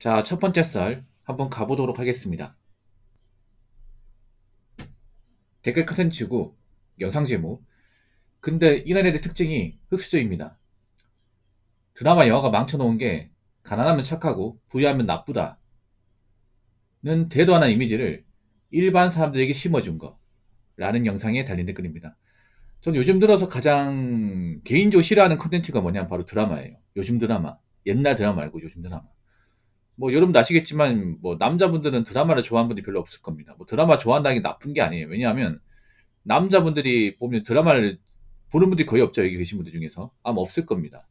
자, 첫 번째 썰 한번 가보도록 하겠습니다. 댓글 컨텐츠고 영상 제목. 근데 이런 애의 특징이 흑수저입니다. 드라마 영화가 망쳐놓은 게 가난하면 착하고 부유하면 나쁘다는 대도하는 이미지를 일반 사람들에게 심어준 거라는 영상에 달린 댓글입니다. 전 요즘 들어서 가장 개인적으로 싫어하는 컨텐츠가 뭐냐면 바로 드라마예요. 요즘 드라마. 옛날 드라마 말고 요즘 드라마. 뭐 여러분도 아시겠지만 뭐 남자분들은 드라마를 좋아하는 분들이 별로 없을 겁니다. 뭐 드라마 좋아한다는 게 나쁜 게 아니에요. 왜냐하면 남자분들이 보면 드라마를 보는 분들이 거의 없죠. 여기 계신 분들 중에서. 아마 없을 겁니다.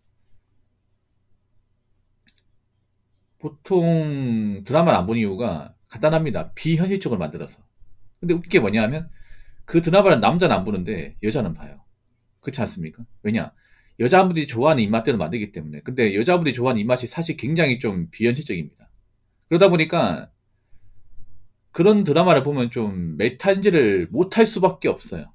보통 드라마를 안 보는 이유가 간단합니다. 비현실적으로 만들어서. 근데 웃긴 게 뭐냐면 그 드라마를 남자는 안 보는데 여자는 봐요. 그렇지 않습니까? 왜냐? 여자분들이 좋아하는 입맛대로 만들기 때문에. 근데 여자분들이 좋아하는 입맛이 사실 굉장히 좀 비현실적입니다. 그러다 보니까 그런 드라마를 보면 좀 메탄지를 못할 수밖에 없어요.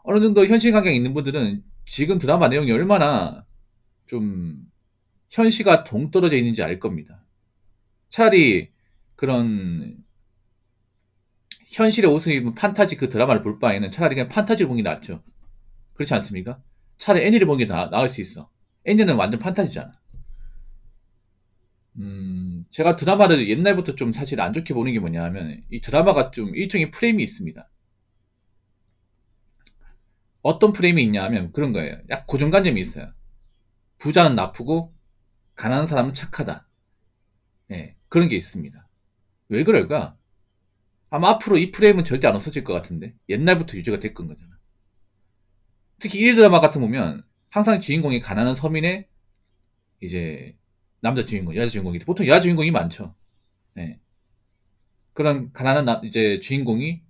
어느 정도 현실 감각이 있는 분들은 지금 드라마 내용이 얼마나 좀 현실과 동떨어져 있는지 알 겁니다. 차라리 그런 현실의 옷을 입은 판타지 그 드라마를 볼 바에는 차라리 그냥 판타지를 보는 게 낫죠. 그렇지 않습니까? 차라리 애니를 보는 게 나을 수 있어. 애니는 완전 판타지잖아. 제가 드라마를 옛날부터 좀 사실 안 좋게 보는 게 뭐냐 하면 이 드라마가 좀 일종의 프레임이 있습니다. 어떤 프레임이 있냐 하면 그런 거예요. 약 고정관념이 있어요. 부자는 나쁘고 가난한 사람은 착하다. 예, 그런 게 있습니다. 왜 그럴까? 아마 앞으로 이 프레임은 절대 안 없어질 것 같은데 옛날부터 유지가 됐건 거잖아. 특히 일 드라마 같은 거 보면 항상 주인공이 가난한 서민의 이제 남자 주인공, 여자 주인공이 보통 여자 주인공이 많죠. 예. 그런 가난한 이제 주인공이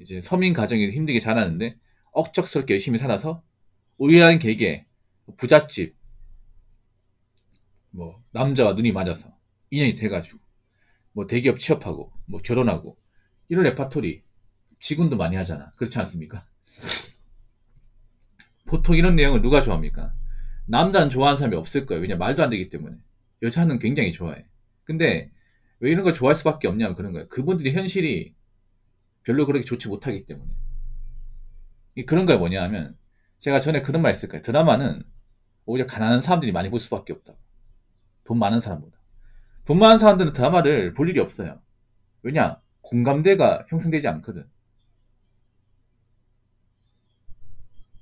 이제 서민 가정에서 힘들게 자라는데 억척스럽게 열심히 살아서 우연한 계기에 부잣집 뭐 남자와 눈이 맞아서 인연이 돼가지고 뭐 대기업 취업하고 뭐 결혼하고 이런 레파토리 지금도 많이 하잖아. 그렇지 않습니까? 보통 이런 내용을 누가 좋아합니까? 남자는 좋아하는 사람이 없을 거예요. 왜냐 말도 안 되기 때문에. 여자는 굉장히 좋아해. 근데 왜 이런 걸 좋아할 수밖에 없냐면 그런 거예요. 그분들이 현실이 별로 그렇게 좋지 못하기 때문에. 그런 거에 뭐냐 하면 제가 전에 그런 말 했을 거예요. 드라마는 오히려 가난한 사람들이 많이 볼 수밖에 없다. 돈 많은 사람보다. 돈 많은 사람들은 드라마를 볼 일이 없어요. 왜냐? 공감대가 형성되지 않거든.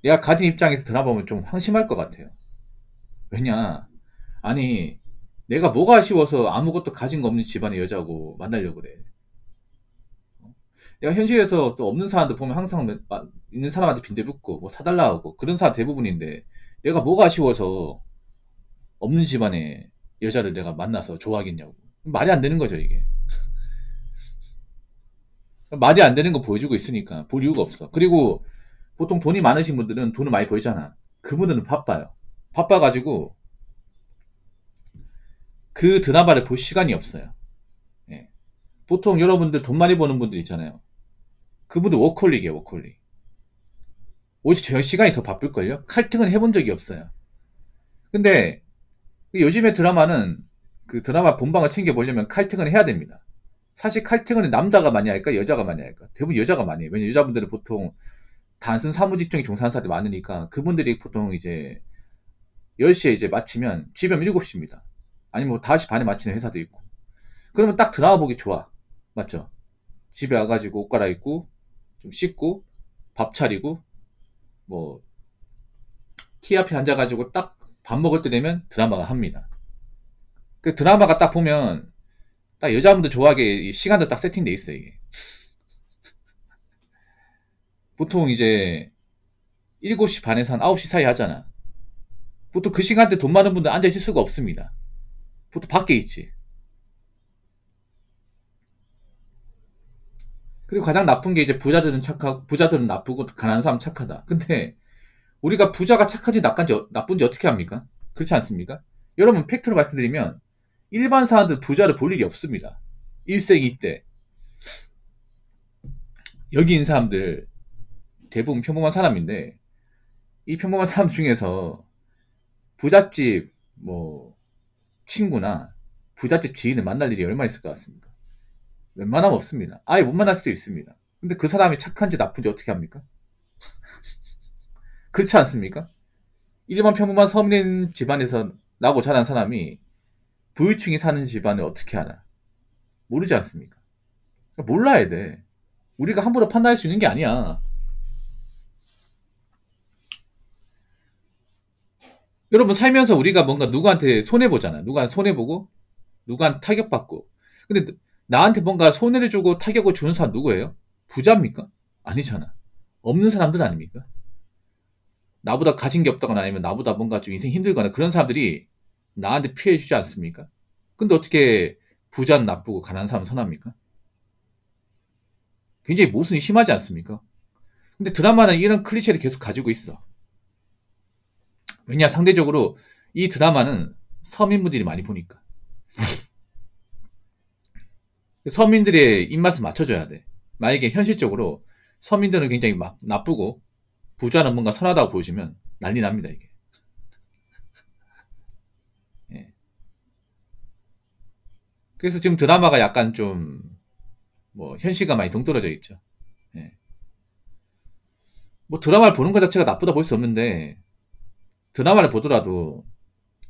내가 가진 입장에서 드라마 보면 좀 황심할 것 같아요. 왜냐? 아니, 내가 뭐가 아쉬워서 아무것도 가진 거 없는 집안의 여자고 만나려고 그래. 내가 현실에서 또 없는 사람들 보면 항상 있는 사람한테 빈대붙고 뭐 사달라 하고 그런 사람 대부분인데 내가 뭐가 아쉬워서 없는 집안의 여자를 내가 만나서 좋아하겠냐고. 말이 안 되는 거죠, 이게. 말이 안 되는 거 보여주고 있으니까 볼 이유가 없어. 그리고 보통 돈이 많으신 분들은 돈을 많이 벌잖아. 그분들은 바빠요. 바빠가지고 그 드라마를 볼 시간이 없어요. 예. 보통 여러분들 돈 많이 버는 분들 있잖아요. 그분들 워커홀릭이에요, 워커홀릭. 오히려 저 시간이 더 바쁠걸요? 칼등은 해본 적이 없어요. 근데 요즘의 드라마는 그 드라마 본방을 챙겨보려면 칼등은 해야 됩니다. 사실 칼퇴근은 남자가 많이 할까 여자가 많이 할까? 대부분 여자가 많이 해요. 왜냐면 여자분들은 보통 단순 사무직종에 종사하는 사람들이 많으니까 그분들이 보통 이제 10시에 이제 마치면 집에 오면 7시입니다. 아니면 뭐 5시 반에 마치는 회사도 있고. 그러면 딱 드라마 보기 좋아. 맞죠? 집에 와가지고 옷 갈아입고 좀 씻고 밥 차리고 뭐 티 앞에 앉아가지고 딱 밥 먹을 때 되면 드라마가 합니다. 그 드라마가 딱 보면 딱 여자분들 좋아하게 시간도 딱 세팅돼 있어 이게. 보통 이제 7시 반에서 한 9시 사이 하잖아. 보통 그 시간대 돈 많은 분들 앉아 있을 수가 없습니다. 보통 밖에 있지. 그리고 가장 나쁜 게 이제 부자들은 착하고 부자들은 나쁘고 가난한 사람 착하다. 근데 우리가 부자가 착한지 나쁜지 어떻게 합니까? 그렇지 않습니까? 여러분 팩트로 말씀드리면 일반 사람들 부자를 볼 일이 없습니다. 일생이 때 여기 있는 사람들 대부분 평범한 사람인데 이 평범한 사람 중에서 부잣집 뭐 친구나 부잣집 지인을 만날 일이 얼마나 있을 것 같습니까? 웬만하면 없습니다. 아예 못 만날 수도 있습니다. 근데 그 사람이 착한지 나쁜지 어떻게 합니까? 그렇지 않습니까? 일반 평범한 서민인 집안에서 나고 자란 사람이 부유층이 사는 집안을 어떻게 알아? 모르지 않습니까? 그러니까 몰라야 돼. 우리가 함부로 판단할 수 있는 게 아니야. 여러분 살면서 우리가 뭔가 누구한테 손해보잖아. 누구한테 손해보고 누구한테 타격받고. 근데 나한테 뭔가 손해를 주고 타격을 주는 사람 누구예요? 부자입니까? 아니잖아. 없는 사람들 아닙니까? 나보다 가진 게 없다거나 아니면 나보다 뭔가 좀 인생 힘들거나 그런 사람들이 나한테 피해 주지 않습니까? 근데 어떻게 부자는 나쁘고 가난한 사람은 선합니까? 굉장히 모순이 심하지 않습니까? 근데 드라마는 이런 클리셰를 계속 가지고 있어. 왜냐, 상대적으로 이 드라마는 서민분들이 많이 보니까. 서민들의 입맛을 맞춰줘야 돼. 만약에 현실적으로 서민들은 굉장히 나쁘고 부자는 뭔가 선하다고 보여주면 난리 납니다, 이게. 예. 그래서 지금 드라마가 약간 좀, 현실과 많이 동떨어져 있죠. 예. 뭐 드라마를 보는 것 자체가 나쁘다 볼 수 없는데, 드라마를 보더라도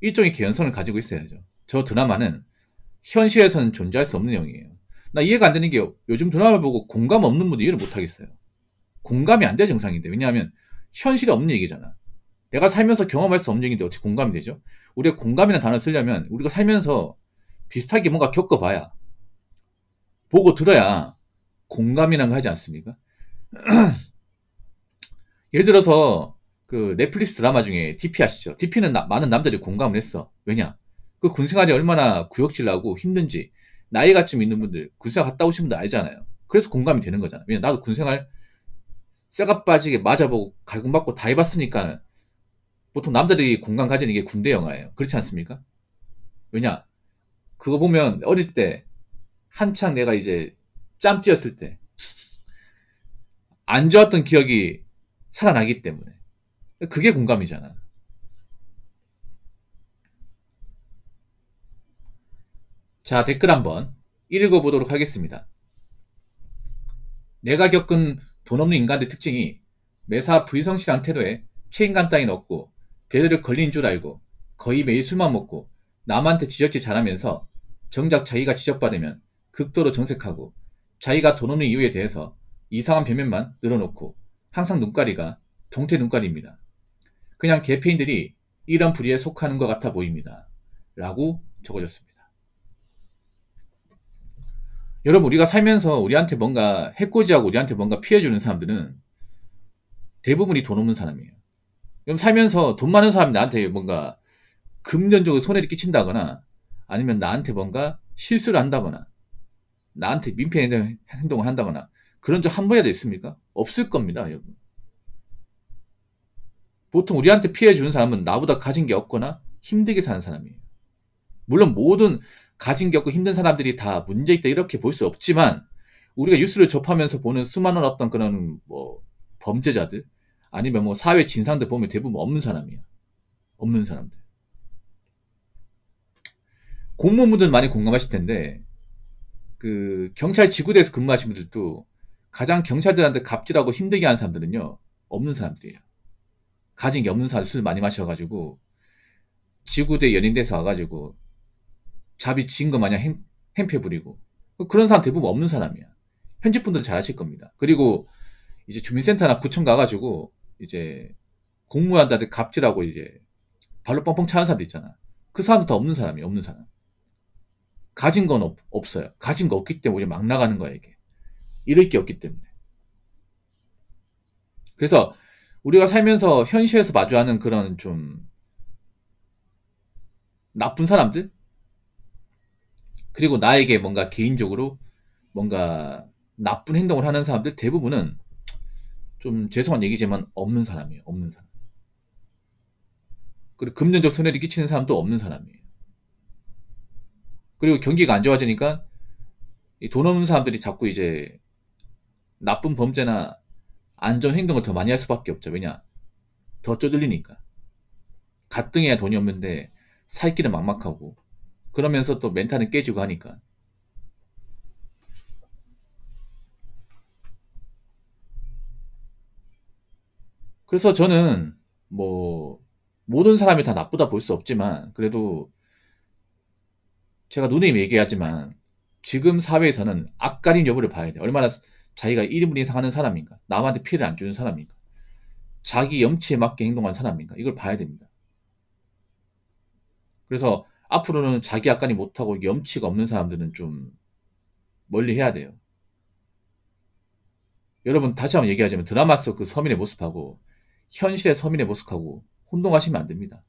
일종의 개연성을 가지고 있어야죠. 저 드라마는 현실에서는 존재할 수 없는 내용이에요. 나 이해가 안 되는 게 요즘 드라마를 보고 공감 없는 분들 이해를 못 하겠어요. 공감이 안 돼 정상인데. 왜냐하면 현실이 없는 얘기잖아. 내가 살면서 경험할 수 없는 얘기인데 어떻게 공감이 되죠? 우리가 공감이라는 단어를 쓰려면 우리가 살면서 비슷하게 뭔가 겪어봐야, 보고 들어야 공감이라는 거 하지 않습니까? 예를 들어서 그 넷플릭스 드라마 중에 DP 아시죠? DP는 많은 남들이 공감을 했어. 왜냐? 그 군생활이 얼마나 구역질 나고 힘든지 나이가 좀 있는 분들, 군생활 갔다 오신 분들 알잖아요. 그래서 공감이 되는 거잖아. 왜냐? 나도 군생활 쇠가 빠지게 맞아보고 갈굼받고 다 해봤으니까 보통 남자들이 공감 가지는 게 군대 영화예요. 그렇지 않습니까? 왜냐? 그거 보면 어릴 때 한창 내가 이제 짬찌였을 때 안 좋았던 기억이 살아나기 때문에 그게 공감이잖아. 자, 댓글 한번 읽어보도록 하겠습니다. 내가 겪은 돈 없는 인간의 특징이 매사 불성실한 태도에 책임감 따윈 없고 배려를 걸린 줄 알고 거의 매일 술만 먹고 남한테 지적질 잘하면서 정작 자기가 지적받으면 극도로 정색하고 자기가 돈 없는 이유에 대해서 이상한 변명만 늘어놓고 항상 눈가리가 동태 눈가리입니다. 그냥 개페인들이 이런 부리에 속하는 것 같아 보입니다. 라고 적어줬습니다. 여러분, 우리가 살면서 우리한테 뭔가 해코지하고 우리한테 뭔가 피해주는 사람들은 대부분이 돈 없는 사람이에요. 그럼 살면서 돈 많은 사람이 나한테 뭔가 금전적으로 손해를 끼친다거나 아니면 나한테 뭔가 실수를 한다거나 나한테 민폐 행동을 한다거나 그런 적 한 번이라도 있습니까? 없을 겁니다, 여러분. 보통 우리한테 피해 주는 사람은 나보다 가진 게 없거나 힘들게 사는 사람이에요. 물론 모든 가진 게 없고 힘든 사람들이 다 문제 있다 이렇게 볼 수 없지만 우리가 뉴스를 접하면서 보는 수많은 어떤 그런 범죄자들 아니면 사회 진상들 보면 대부분 없는 사람이야. 없는 사람들. 공무원분들 많이 공감하실 텐데 그 경찰 지구대에서 근무하신 분들도 가장 경찰들한테 갑질하고 힘들게 하는 사람들은요 없는 사람들이에요. 가진 게 없는 사람 술 많이 마셔가지고 지구대 연인대에서 와가지고 자비 지은 거 마냥 행패 부리고 그런 사람 대부분 없는 사람이야. 현직 분들은 잘 아실 겁니다. 그리고 이제 주민센터나 구청 가가지고 이제 공무원한테 갑질하고 이제 발로 뻥뻥 차는 사람들 있잖아. 그 사람도 다 없는 사람이야. 없는 사람. 가진 건 없어요. 가진 거 없기 때문에 막 나가는 거야 이게. 잃을 게 없기 때문에. 그래서 우리가 살면서 현실에서 마주하는 그런 좀 나쁜 사람들 그리고 나에게 뭔가 개인적으로 뭔가 나쁜 행동을 하는 사람들 대부분은 좀 죄송한 얘기지만 없는 사람이에요. 없는 사람. 그리고 금전적 손해를 끼치는 사람도 없는 사람이에요. 그리고 경기가 안 좋아지니까 돈 없는 사람들이 자꾸 이제 나쁜 범죄나 안 좋은 행동을 더 많이 할 수밖에 없죠. 왜냐? 더 쪼들리니까. 가뜩이야 돈이 없는데 살 길은 막막하고 그러면서 또 멘탈은 깨지고 하니까. 그래서 저는 뭐 모든 사람이 다 나쁘다 볼 수 없지만 그래도 제가 누누이 얘기하지만 지금 사회에서는 앞가림 여부를 봐야 돼요. 얼마나 자기가 1인분 이상 하는 사람인가, 남한테 피해를 안 주는 사람인가, 자기 염치에 맞게 행동하는 사람인가, 이걸 봐야 됩니다. 그래서 앞으로는 자기 앞가림 못하고 염치가 없는 사람들은 좀 멀리 해야 돼요. 여러분 다시 한번 얘기하자면 드라마 속 그 서민의 모습하고 현실의 서민의 모습하고 혼동하시면 안 됩니다.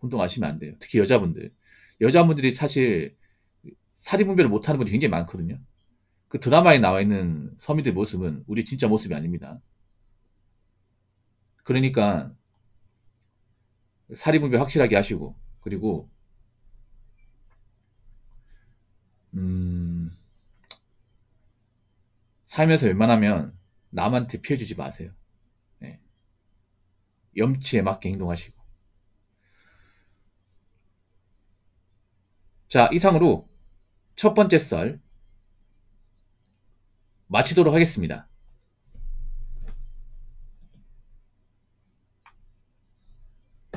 혼동하시면 안 돼요. 특히 여자분들. 여자분들이 사실 사리분별을 못하는 분이 굉장히 많거든요. 그 드라마에 나와 있는 서민들 모습은 우리 진짜 모습이 아닙니다. 그러니까 사리분별 확실하게 하시고, 그리고 음, 살면서 웬만하면 남한테 피해 주지 마세요. 예. 염치에 맞게 행동하시고. 자, 이상으로 첫 번째 썰 마치도록 하겠습니다.